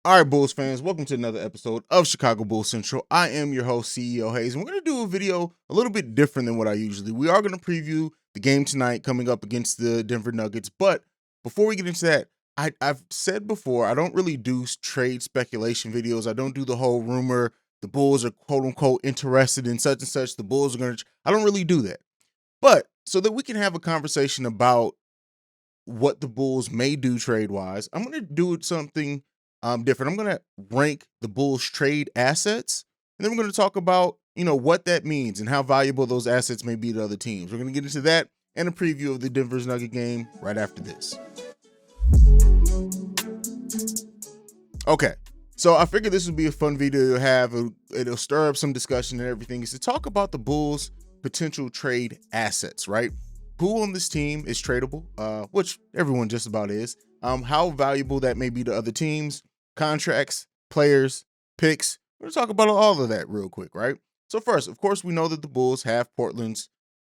All right, Bulls fans, welcome to another episode of Chicago Bulls Central. I am your host, CEO Haize, and we're going to do a video a little bit different than what I usually. We are going to preview the game tonight coming up against the Denver Nuggets, but before we get into that, I've said before, I don't really do trade speculation videos. I don't do the whole rumor, the Bulls are quote-unquote interested in such and such, the Bulls are going to, I don't really do that. But so that we can have a conversation about what the Bulls may do trade-wise, I'm going to do something different. I'm going to rank the Bulls trade assets, and then we're going to talk about, what that means and how valuable those assets may be to other teams. We're going to get into that and a preview of the Denver's Nugget game right after this. Okay, so I figured this would be a fun video to have. It'll stir up some discussion and everything. Is to talk about the Bulls' potential trade assets, right? Who on this team is tradable, which everyone just about is. How valuable that may be to other teams, contracts, players, picks. We're going to talk about all of that real quick, right? So first, of course, we know that the Bulls have Portland's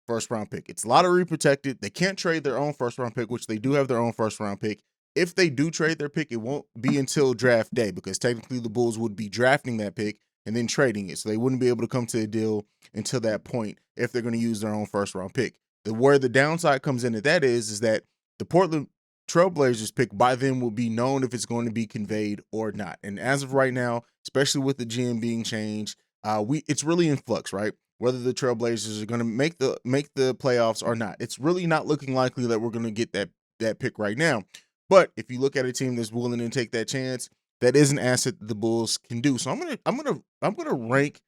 first-round pick. It's lottery protected. They can't trade their own first-round pick, which they do have their own first-round pick. If they do trade their pick, it won't be until draft day because technically the Bulls would be drafting that pick and then trading it. So they wouldn't be able to come to a deal until that point if they're going to use their own first-round pick. Where the downside comes in at that is that the Portland Trailblazers pick by then will be known if it's going to be conveyed or not. And as of right now, especially with the GM being changed, it's really in flux, right? Whether the Trailblazers are going to make the playoffs or not. It's really not looking likely that we're going to get that pick right now. But if you look at a team that's willing to take that chance, that is an asset that the Bulls can do. So I'm gonna rank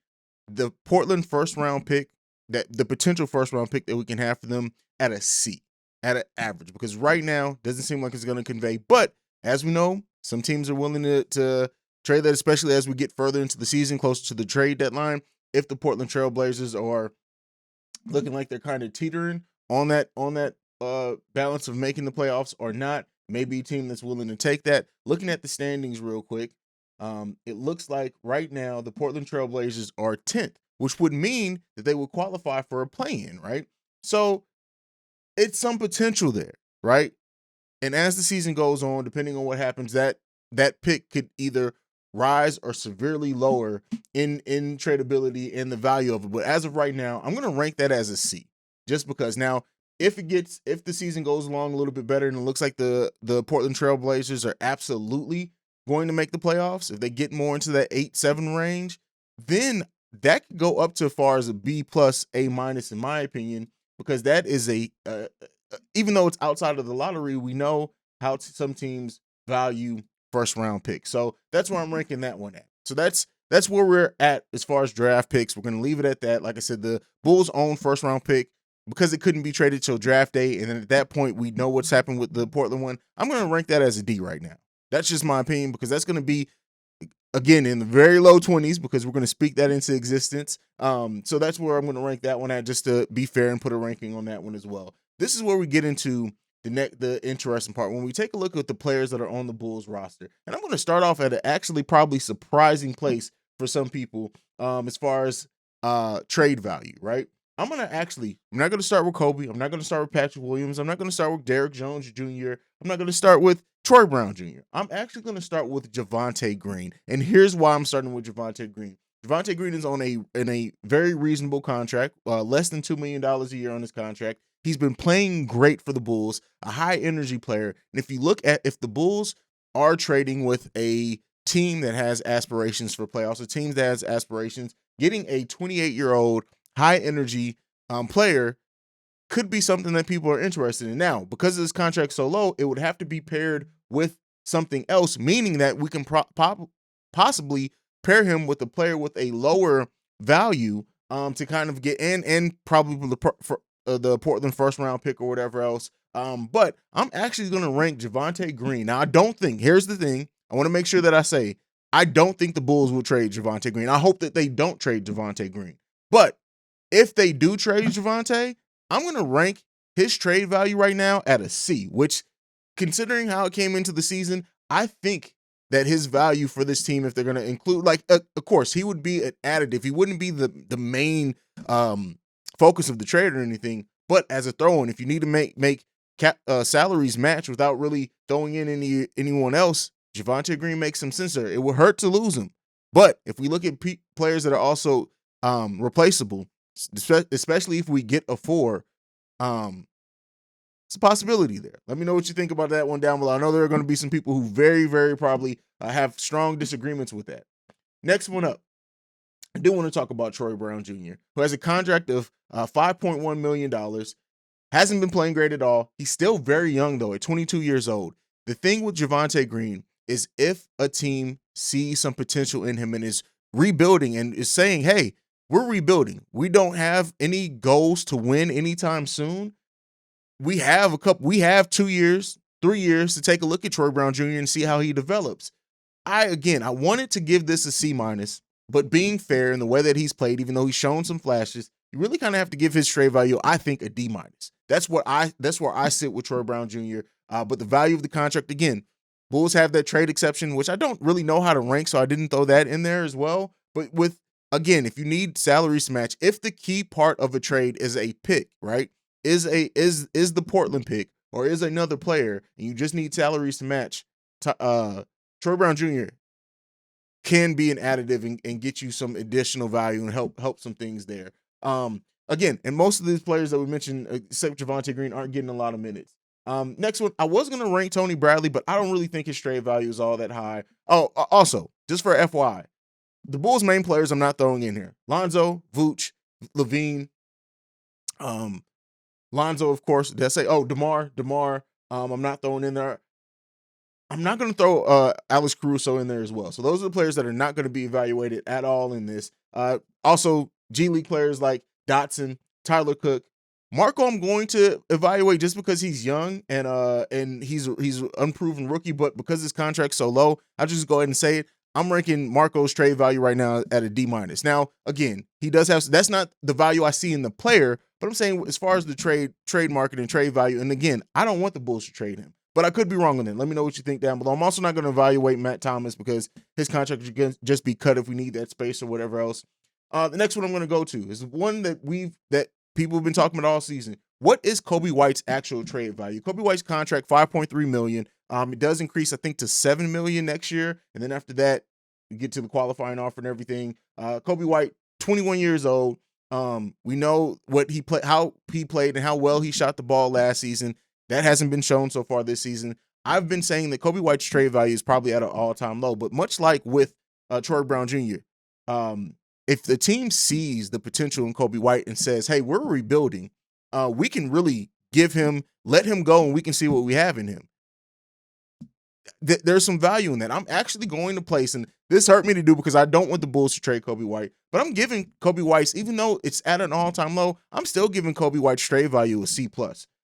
the Portland first round pick, that the potential first round pick that we can have for them, at a C, at an average, because right now doesn't seem like it's going to convey. But as we know, some teams are willing to trade that, especially as we get further into the season, closer to the trade deadline. If the Portland Trailblazers are looking like they're kind of teetering on that balance of making the playoffs or not, maybe a team that's willing to take that. Looking at the standings real quick, it looks like right now the Portland Trailblazers are 10th, which would mean that they would qualify for a play-in, right? So it's some potential there, right? And as the season goes on, depending on what happens, that pick could either rise or severely lower in tradability and the value of it. But as of right now, I'm going to rank that as a C, just because now if the season goes along a little bit better and it looks like the Portland Trailblazers are absolutely going to make the playoffs, if they get more into that 8-7 range, then that could go up to as far as a B plus, A minus, in my opinion, because that is even though it's outside of the lottery, we know how some teams value first round picks. So that's where I'm ranking that one at. So that's where we're at as far as draft picks. We're going to leave it at that. Like I said, the Bulls own first round pick because it couldn't be traded till draft day. And then at that point, we know what's happened with the Portland one. I'm going to rank that as a D right now. That's just my opinion, because that's going to be, again, in the very low 20s, because we're going to speak that into existence. So that's where I'm going to rank that one at, just to be fair and put a ranking on that one as well. This is where we get into the interesting part when we take a look at the players that are on the Bulls roster. And I'm going to start off at an actually probably surprising place for some people as far as trade value, right? I'm not going to start with Kobe. I'm not going to start with Patrick Williams. I'm not going to start with Derrick Jones Jr. I'm not going to start with Troy Brown Jr. I'm actually going to start with Javonte Green. And here's why I'm starting with Javonte Green. Javonte Green is in a very reasonable contract, less than $2 million a year on his contract. He's been playing great for the Bulls, a high energy player. And if you look at, if the Bulls are trading with a team that has aspirations for playoffs, a team that has aspirations, getting a 28-year-old high energy player could be something that people are interested in. Now, because of this contract so low, it would have to be paired with something else, meaning that we can possibly pair him with a player with a lower value to kind of get in, and probably the Portland first round pick or whatever else. But I'm actually going to rank Javonte Green. Now, here's the thing. I want to make sure that I say, I don't think the Bulls will trade Javonte Green. I hope that they don't trade Javonte Green. But if they do trade Javonte, I'm going to rank his trade value right now at a C, which, considering how it came into the season, I think that his value for this team, if they're going to include, of course, he would be an additive. He wouldn't be the main focus of the trade or anything, but as a throw-in, if you need to make salaries match without really throwing in anyone else, Javonte Green makes some sense there. It would hurt to lose him. But if we look at players that are also replaceable, especially if we get a 4, it's a possibility there. Let me know what you think about that one down below. I know there are going to be some people who very, very probably have strong disagreements with that. Next one up, I do want to talk about Troy Brown Jr., who has a contract of $5.1 million. Hasn't been playing great at all. He's still very young, though, at 22 years old. The thing with Javonte Green is if a team sees some potential in him and is rebuilding and is saying, hey, we're rebuilding, we don't have any goals to win anytime soon, we have 2 years, 3 years to take a look at Troy Brown Jr. and see how he develops. I wanted to give this a C-, but being fair in the way that he's played, even though he's shown some flashes, you really kind of have to give his trade value, I think, a D-. That's where I sit with Troy Brown Jr. But the value of the contract, again, Bulls have that trade exception, which I don't really know how to rank, so I didn't throw that in there as well. But again, if you need salaries to match, if the key part of a trade is a pick, right, is the Portland pick or is another player, and you just need salaries to match, Troy Brown Jr. can be an additive and get you some additional value and help some things there. Again, and most of these players that we mentioned, except Javonte Green, aren't getting a lot of minutes. Next one, I was going to rank Tony Bradley, but I don't really think his trade value is all that high. Oh, also, just for FYI, the Bulls' main players I'm not throwing in here: Lonzo, Vooch, Levine, Lonzo, of course. Did I say, DeMar, I'm not throwing in there. I'm not going to throw Alex Caruso in there as well. So those are the players that are not going to be evaluated at all in this. Also, G League players like Dotson, Tyler Cook, Marco I'm going to evaluate just because he's young and he's an unproven rookie, but because his contract's so low, I'll just go ahead and say it. I'm ranking Marco's trade value right now at a D-. Now, again, he does have, that's not the value I see in the player, but I'm saying as far as the trade market and trade value, and again, I don't want the Bulls to trade him, but I could be wrong on that. Let me know what you think down below. I'm also not going to evaluate Matt Thomas because his contract should just be cut if we need that space or whatever else. The next one I'm going to go to is one that people have been talking about all season. What is Kobe White's actual trade value? Kobe White's contract, $5.3 million. It does increase, I think, to $7 million next year. And then after that, you get to the qualifying offer and everything. Kobe White, 21 years old. We know how he played and how well he shot the ball last season. That hasn't been shown so far this season. I've been saying that Kobe White's trade value is probably at an all-time low. But much like with Troy Brown Jr., if the team sees the potential in Kobe White and says, hey, we're rebuilding, we can really let him go, and we can see what we have in him. There's some value in that. I'm actually going to place, and this hurt me to do because I don't want the Bulls to trade Kobe White, but I'm giving Kobe White's, even though it's at an all-time low, I'm still giving Kobe White's trade value a C+.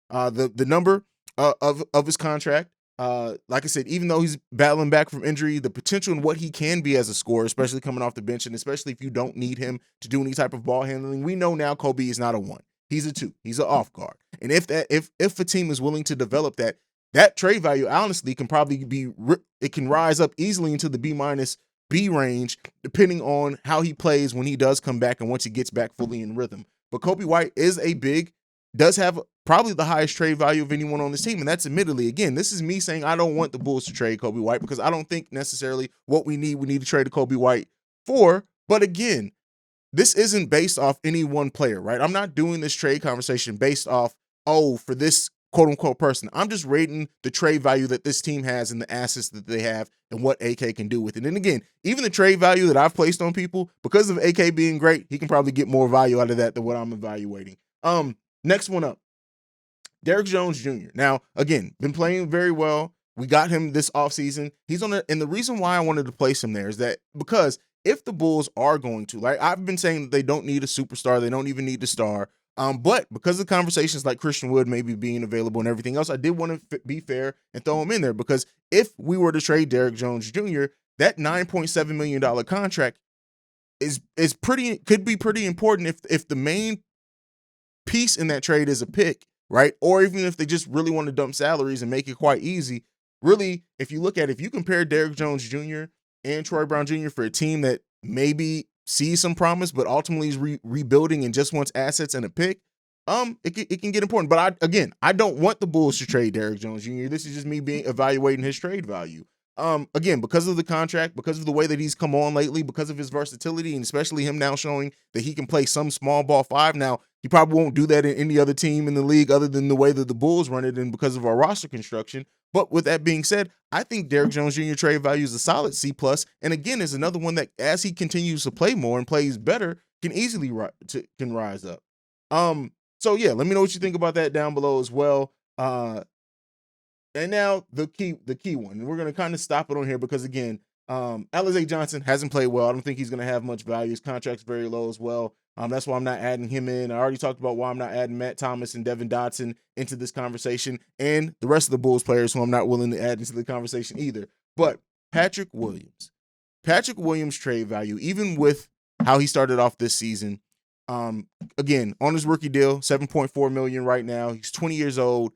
The number of his contract, like I said, even though he's battling back from injury, the potential in what he can be as a scorer, especially coming off the bench, and especially if you don't need him to do any type of ball handling, we know now Kobe is not a 1. He's a 2. He's an off guard. And if a team is willing to develop that trade value, honestly, can probably it can rise up easily into the B- range, depending on how he plays when he does come back and once he gets back fully in rhythm. But Kobe White does have probably the highest trade value of anyone on this team. And that's admittedly, again, this is me saying I don't want the Bulls to trade Kobe White because I don't think necessarily what we need to trade Kobe White for. But again, this isn't based off any one player, right? I'm not doing this trade conversation based off, for this quote unquote person. I'm just rating the trade value that this team has and the assets that they have and what AK can do with it. And again, even the trade value that I've placed on people, because of AK being great, he can probably get more value out of that than what I'm evaluating. Next one up, Derrick Jones Jr. Now, again, been playing very well. We got him this offseason. And the reason why I wanted to place him there is that because if the Bulls are going to, like I've been saying, that they don't need a superstar, they don't even need a star. But because of conversations like Christian Wood maybe being available and everything else, I did want to be fair and throw him in there, because if we were to trade Derrick Jones Jr., that $9.7 million contract could be pretty important if the main piece in that trade is a pick, right? Or even if they just really want to dump salaries and make it quite easy. Really, if you compare Derrick Jones Jr. and Troy Brown Jr. for a team that maybe sees some promise, but ultimately is rebuilding and just wants assets and a pick, it can get important. But I don't want the Bulls to trade Derrick Jones Jr. This is just me evaluating his trade value. Again, because of the contract, because of the way that he's come on lately, because of his versatility, and especially him now showing that he can play some small ball five. Now, he probably won't do that in any other team in the league other than the way that the Bulls run it and because of our roster construction. But with that being said, I think Derrick Jones Jr. trade value is a solid C+. And again, is another one that as he continues to play more and plays better, can easily can rise up. So yeah, let me know what you think about that down below as well. And now the key one. We're gonna kind of stop it on here because again, Alize Johnson hasn't played well. I don't think he's gonna have much value. His contract's very low as well. That's why I'm not adding him in. I already talked about why I'm not adding Matt Thomas and Devin Dotson into this conversation, and the rest of the Bulls players who I'm not willing to add into the conversation either. But Patrick Williams trade value, even with how he started off this season, again on his rookie deal, $7.4 million right now. He's 20 years old.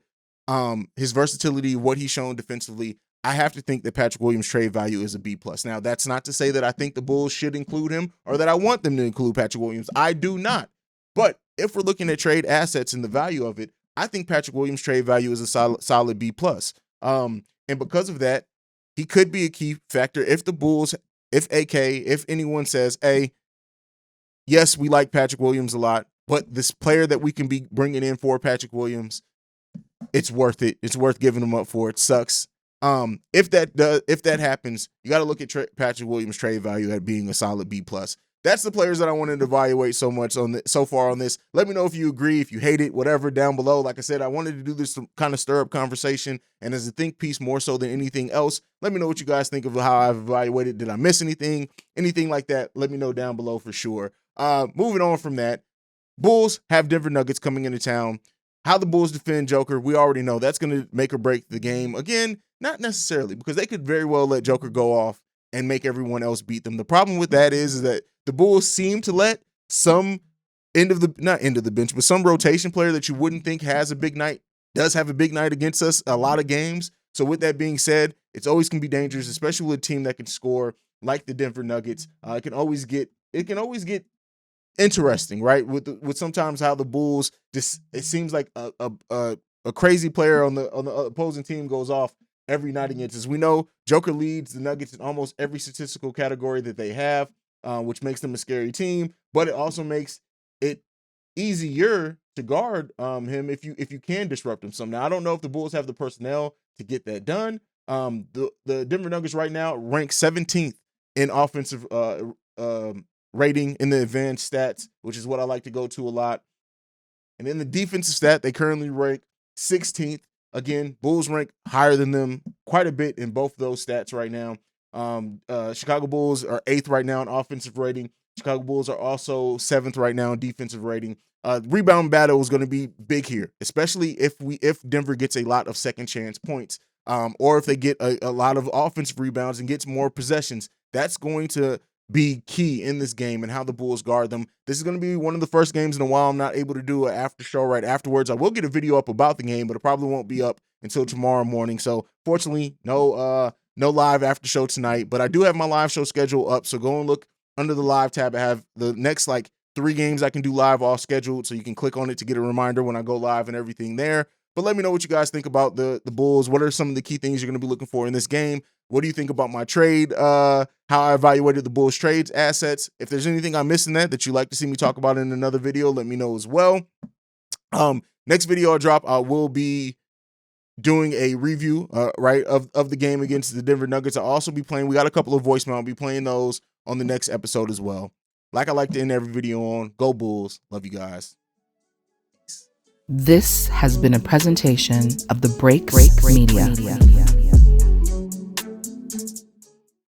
His versatility, what he's shown defensively, I have to think that Patrick Williams' trade value is a B+. Now, that's not to say that I think the Bulls should include him or that I want them to include Patrick Williams. I do not. But if we're looking at trade assets and the value of it, I think Patrick Williams' trade value is a solid B+. And because of that, he could be a key factor if the Bulls, if anyone says, hey, yes, we like Patrick Williams a lot, but this player that we can be bringing in for Patrick Williams, it's worth it. It's worth giving them up for. It sucks. If that happens, you got to look at Patrick Williams' trade value at being a solid B+. That's the players that I wanted to evaluate so far on this. Let me know if you agree, if you hate it, whatever down below. Like I said, I wanted to do this to kind of stir up conversation and as a think piece more so than anything else. Let me know what you guys think of how I've evaluated. Did I miss anything like that? Let me know down below for sure. Moving on from that, Bulls have Denver Nuggets coming into town. How the Bulls defend Joker, we already know that's going to make or break the game. Again, not necessarily, because they could very well let Joker go off and make everyone else beat them. The problem with that is that the Bulls seem to let some not end of the bench, but some rotation player that you wouldn't think has a big night does have a big night against us a lot of games. So with that being said, it's always going to be dangerous, especially with a team that can score like the Denver Nuggets. It can always get interesting, right? With sometimes how the Bulls just, it seems like a crazy player on the opposing team goes off every night against us. We know Joker leads the Nuggets in almost every statistical category that they have, which makes them a scary team, but it also makes it easier to guard him if you can disrupt him some. Now, I don't know if the Bulls have the personnel to get that done. The Denver Nuggets right now rank 17th in offensive rating in the advanced stats, which is what I like to go to a lot. And in the defensive stat, they currently rank 16th. Again, Bulls rank higher than them quite a bit in both those stats right now. Chicago Bulls are 8th right now in offensive rating. Chicago Bulls are also 7th right now in defensive rating. Rebound battle is going to be big here, especially if Denver gets a lot of second chance points, or if they get a lot of offensive rebounds and gets more possessions. That's going to be key in this game and how the Bulls guard them. This is going to be one of the first games in a while I'm not able to do an after show right afterwards. I will get a video up about the game, but it probably won't be up until tomorrow morning. So fortunately, no live after show tonight, but I do have my live show schedule up. So go and look under the live tab. I have the next 3 games I can do live all scheduled. So you can click on it to get a reminder when I go live and everything there. But let me know what you guys think about the Bulls. What are some of the key things you're going to be looking for in this game? What do you think about my trade? How I evaluated the Bulls trades assets. If there's anything I missed in that you'd like to see me talk about in another video, let me know as well. Next video I drop, I will be doing a review, right, of the game against the Denver Nuggets. I'll also be playing, we got a couple of voicemail. I'll be playing those on the next episode as well. Like I like to end every video on, go Bulls. Love you guys. This has been a presentation of the Break Media.